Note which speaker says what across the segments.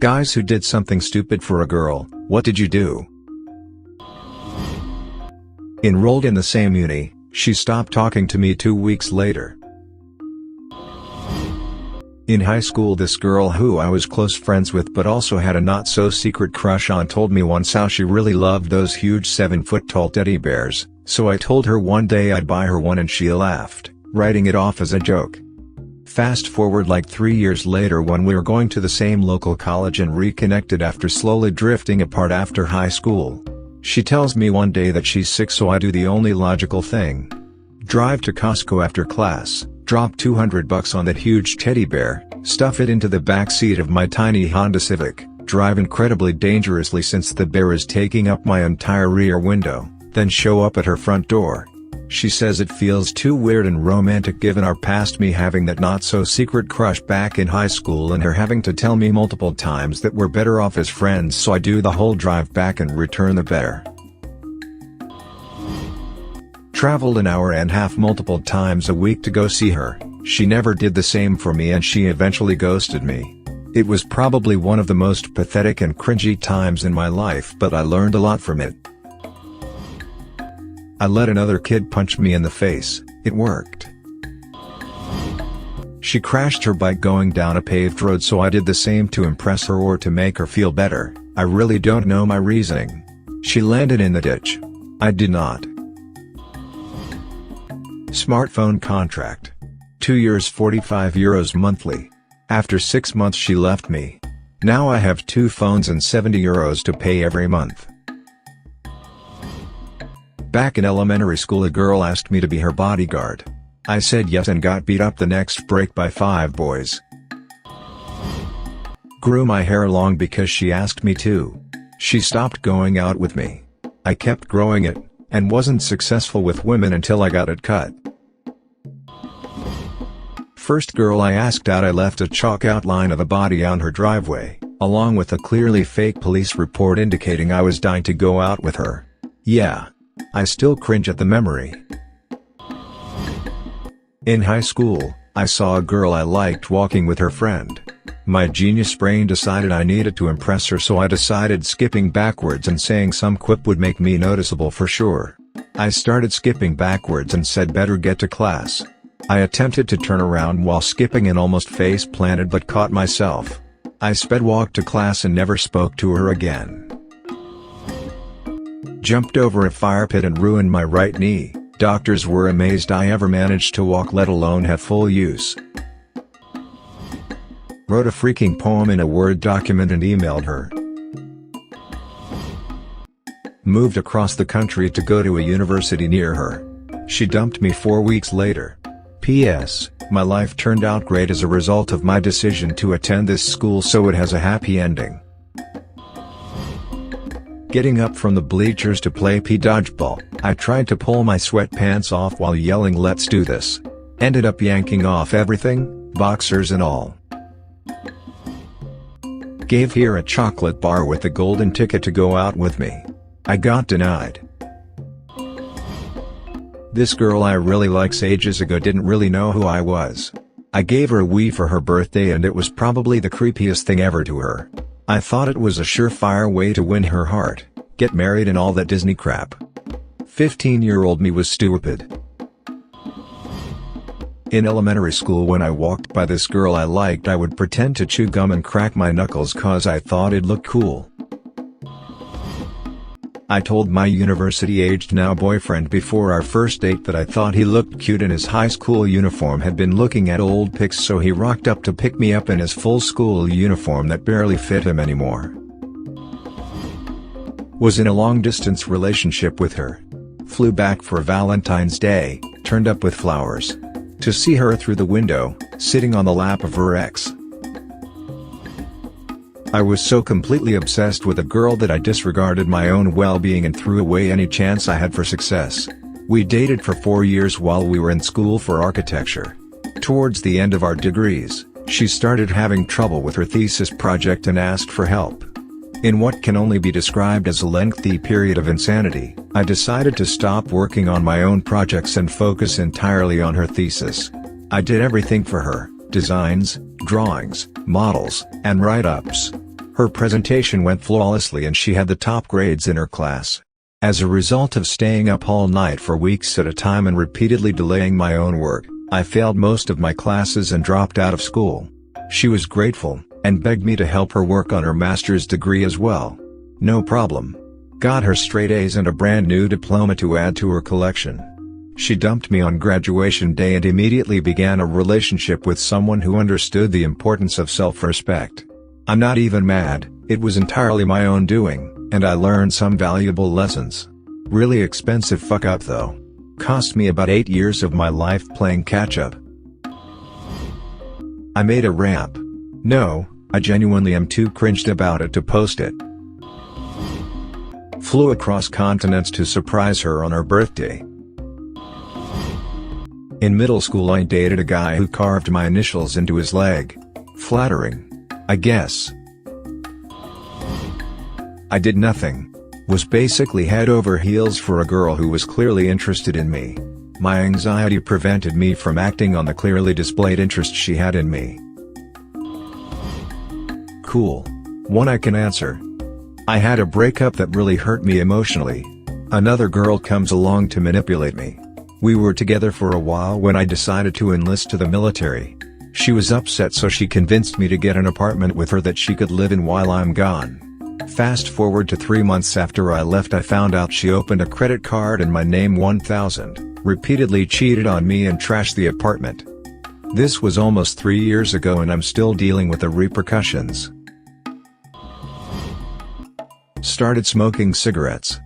Speaker 1: Guys who did something stupid for a girl, what did you do? Enrolled in the same uni, she stopped talking to me 2 weeks later. In high school, this girl who I was close friends with but also had a not-so-secret crush on told me once how she really loved those huge 7-foot-tall teddy bears, so I told her one day I'd buy her one and she laughed, writing it off as a joke. Fast forward like 3 years later when we were going to the same local college and reconnected after slowly drifting apart after high school. She tells me one day that she's sick, so I do the only logical thing. Drive to Costco after class, drop $200 on that huge teddy bear, stuff it into the back seat of my tiny Honda Civic, drive incredibly dangerously since the bear is taking up my entire rear window, then show up at her front door. She says it feels too weird and romantic given our past, me having that not-so-secret crush back in high school and her having to tell me multiple times that we're better off as friends, so I do the whole drive back and return the bear. Traveled an hour and a half multiple times a week to go see her. She never did the same for me and she eventually ghosted me. It was probably one of the most pathetic and cringy times in my life, but I learned a lot from it. I let another kid punch me in the face. It worked. She crashed her bike going down a paved road, so I did the same to impress her or to make her feel better. I really don't know my reasoning. She landed in the ditch. I did not. Smartphone contract. 2 years, €45 monthly. After 6 months she left me. Now I have 2 phones and €70 to pay every month. Back in elementary school, a girl asked me to be her bodyguard. I said yes and got beat up the next break by 5 boys. Grew my hair long because she asked me to. She stopped going out with me. I kept growing it, and wasn't successful with women until I got it cut. First girl I asked out, I left a chalk outline of a body on her driveway, along with a clearly fake police report indicating I was dying to go out with her. Yeah. I still cringe at the memory. In high school, I saw a girl I liked walking with her friend. My genius brain decided I needed to impress her, so I decided skipping backwards and saying some quip would make me noticeable for sure. I started skipping backwards and said better get to class. I attempted to turn around while skipping and almost face planted but caught myself. I sped walked to class and never spoke to her again. Jumped over a fire pit and ruined my right knee. Doctors were amazed I ever managed to walk, let alone have full use. Wrote a freaking poem in a Word document and emailed her. Moved across the country to go to a university near her. She dumped me 4 weeks later. P.S. My life turned out great as a result of my decision to attend this school, so it has a happy ending. Getting up from the bleachers to play dodgeball, I tried to pull my sweatpants off while yelling "Let's do this." Ended up yanking off everything, boxers and all. Gave her a chocolate bar with the golden ticket to go out with me. I got denied. This girl I really liked ages ago didn't really know who I was. I gave her a Wii for her birthday and it was probably the creepiest thing ever to her. I thought it was a surefire way to win her heart, get married and all that Disney crap. 15-year-old me was stupid. In elementary school, when I walked by this girl I liked, I would pretend to chew gum and crack my knuckles cause I thought it'd look cool. I told my university-aged now boyfriend before our first date that I thought he looked cute in his high school uniform, had been looking at old pics, so he rocked up to pick me up in his full school uniform that barely fit him anymore. Was in a long-distance relationship with her. Flew back for Valentine's Day, turned up with flowers. To see her through the window, sitting on the lap of her ex. I was so completely obsessed with a girl that I disregarded my own well-being and threw away any chance I had for success. We dated for 4 years while we were in school for architecture. Towards the end of our degrees, she started having trouble with her thesis project and asked for help. In what can only be described as a lengthy period of insanity, I decided to stop working on my own projects and focus entirely on her thesis. I did everything for her: designs, drawings, models, and write-ups. Her presentation went flawlessly and she had the top grades in her class. As a result of staying up all night for weeks at a time and repeatedly delaying my own work, I failed most of my classes and dropped out of school. She was grateful, and begged me to help her work on her master's degree as well. No problem. Got her straight A's and a brand new diploma to add to her collection. She dumped me on graduation day and immediately began a relationship with someone who understood the importance of self-respect. I'm not even mad, it was entirely my own doing, and I learned some valuable lessons. Really expensive fuck up though. Cost me about 8 years of my life playing catch up. I made a ramp. No, I genuinely am too cringed about it to post it. Flew across continents to surprise her on her birthday. In middle school I dated a guy who carved my initials into his leg. Flattering, I guess. I did nothing. Was basically head over heels for a girl who was clearly interested in me. My anxiety prevented me from acting on the clearly displayed interest she had in me. Cool. One I can answer. I had a breakup that really hurt me emotionally. Another girl comes along to manipulate me. We were together for a while when I decided to enlist to the military. She was upset, so she convinced me to get an apartment with her that she could live in while I'm gone. Fast forward to 3 months after I left, I found out she opened a credit card in my name 1,000, repeatedly cheated on me and trashed the apartment. This was almost 3 years ago and I'm still dealing with the repercussions. Started smoking cigarettes.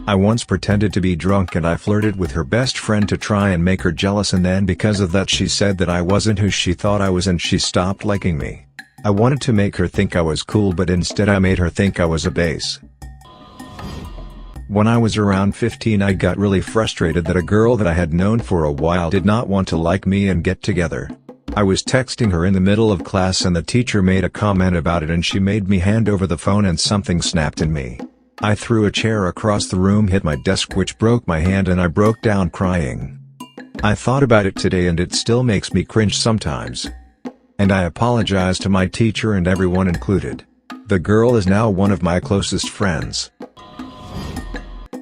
Speaker 1: I once pretended to be drunk and I flirted with her best friend to try and make her jealous, and then because of that she said that I wasn't who she thought I was and she stopped liking me. I wanted to make her think I was cool, but instead I made her think I was a base. When I was around 15 I got really frustrated that a girl that I had known for a while did not want to like me and get together. I was texting her in the middle of class and the teacher made a comment about it and she made me hand over the phone and something snapped in me. I threw a chair across the room, hit my desk, which broke my hand, and I broke down crying. I thought about it today and it still makes me cringe sometimes. And I apologize to my teacher and everyone included. The girl is now one of my closest friends.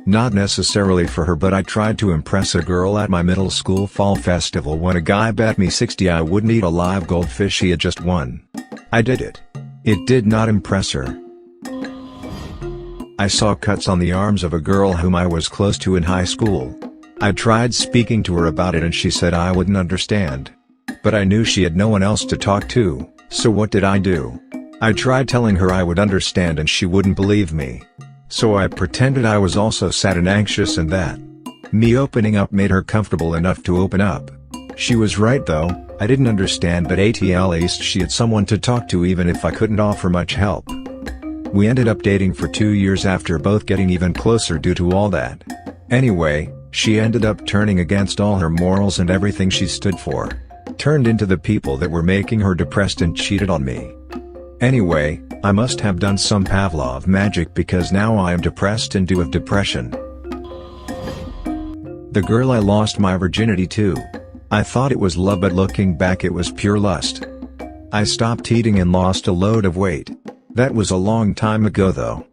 Speaker 1: Not necessarily for her, but I tried to impress a girl at my middle school fall festival when a guy bet me 60 I wouldn't eat a live goldfish he had just won. I did it. It did not impress her. I saw cuts on the arms of a girl whom I was close to in high school. I tried speaking to her about it and she said I wouldn't understand. But I knew she had no one else to talk to, so what did I do? I tried telling her I would understand and she wouldn't believe me. So I pretended I was also sad and anxious, and that me opening up made her comfortable enough to open up. She was right though, I didn't understand, but at least she had someone to talk to even if I couldn't offer much help. We ended up dating for 2 years after both getting even closer due to all that. Anyway, she ended up turning against all her morals and everything she stood for. Turned into the people that were making her depressed and cheated on me. Anyway, I must have done some Pavlov magic because now I am depressed and do have depression. The girl I lost my virginity to. I thought it was love, but looking back it was pure lust. I stopped eating and lost a load of weight. That was a long time ago though.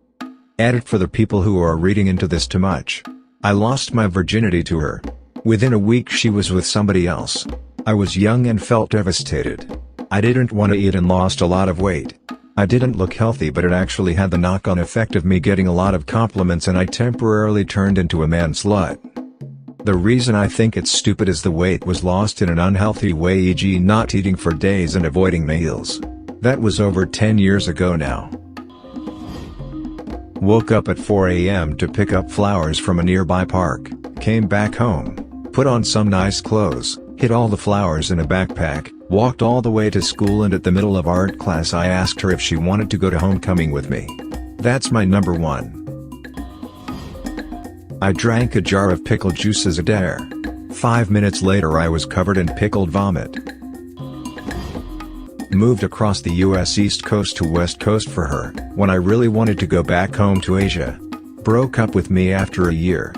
Speaker 1: Edit for the people who are reading into this too much. I lost my virginity to her. Within a week she was with somebody else. I was young and felt devastated. I didn't want to eat and lost a lot of weight. I didn't look healthy, but it actually had the knock-on effect of me getting a lot of compliments and I temporarily turned into a man slut. The reason I think it's stupid is the weight was lost in an unhealthy way, e.g. not eating for days and avoiding meals. That was over 10 years ago now. Woke up at 4 a.m. to pick up flowers from a nearby park, came back home, put on some nice clothes, hid all the flowers in a backpack, walked all the way to school, and at the middle of art class I asked her if she wanted to go to homecoming with me. That's my number one. I drank a jar of pickle juice as a dare. 5 minutes later I was covered in pickled vomit. Moved across the US East Coast to West Coast for her, when I really wanted to go back home to Asia. Broke up with me after a year.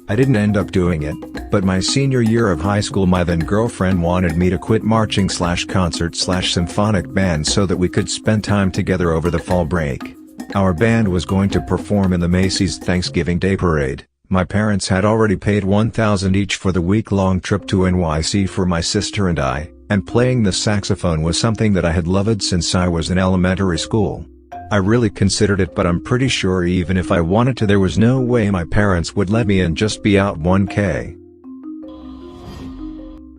Speaker 1: I didn't end up doing it. But my senior year of high school, my then girlfriend wanted me to quit marching/concert/symphonic band so that we could spend time together over the fall break. Our band was going to perform in the Macy's Thanksgiving Day Parade. My parents had already paid $1,000 each for the week-long trip to NYC for my sister and I, and playing the saxophone was something that I had loved since I was in elementary school. I really considered it, but I'm pretty sure even if I wanted to, there was no way my parents would let me and just be out $1,000.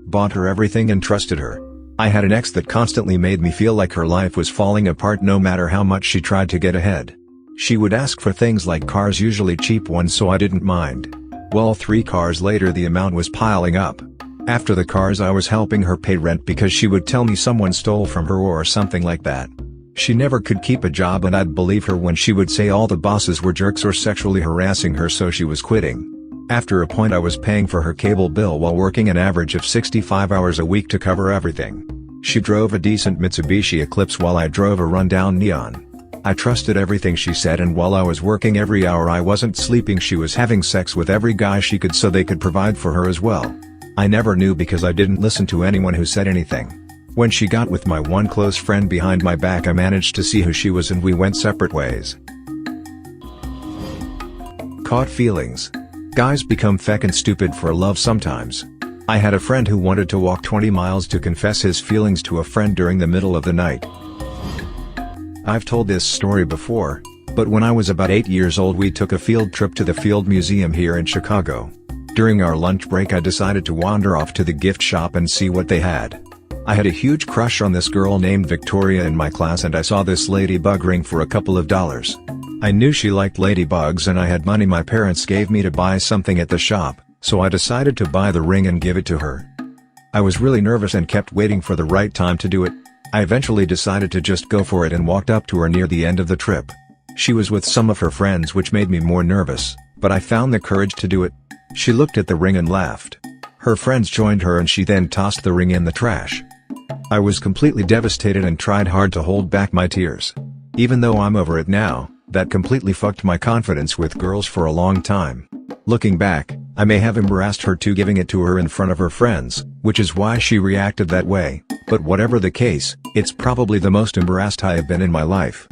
Speaker 1: Bought her everything and trusted her. I had an ex that constantly made me feel like her life was falling apart no matter how much she tried to get ahead. She would ask for things like cars, usually cheap ones, so I didn't mind. Well, 3 cars later the amount was piling up. After the cars, I was helping her pay rent because she would tell me someone stole from her or something like that. She never could keep a job, and I'd believe her when she would say all the bosses were jerks or sexually harassing her, so she was quitting. After a point, I was paying for her cable bill while working an average of 65 hours a week to cover everything. She drove a decent Mitsubishi Eclipse while I drove a rundown Neon. I trusted everything she said, and while I was working every hour I wasn't sleeping. She was having sex with every guy she could so they could provide for her as well. I never knew because I didn't listen to anyone who said anything. When she got with my one close friend behind my back, I managed to see who she was and we went separate ways. Caught feelings. Guys become feckin' stupid for love sometimes. I had a friend who wanted to walk 20 miles to confess his feelings to a friend during the middle of the night. I've told this story before, but when I was about 8 years old we took a field trip to the Field Museum here in Chicago. During our lunch break I decided to wander off to the gift shop and see what they had. I had a huge crush on this girl named Victoria in my class, and I saw this ladybug ring for a couple of dollars. I knew she liked ladybugs and I had money my parents gave me to buy something at the shop, so I decided to buy the ring and give it to her. I was really nervous and kept waiting for the right time to do it. I eventually decided to just go for it and walked up to her near the end of the trip. She was with some of her friends, which made me more nervous, but I found the courage to do it. She looked at the ring and laughed. Her friends joined her and she then tossed the ring in the trash. I was completely devastated and tried hard to hold back my tears. Even though I'm over it now, that completely fucked my confidence with girls for a long time. Looking back, I may have embarrassed her too, giving it to her in front of her friends, which is why she reacted that way, but whatever the case, it's probably the most embarrassed I have been in my life.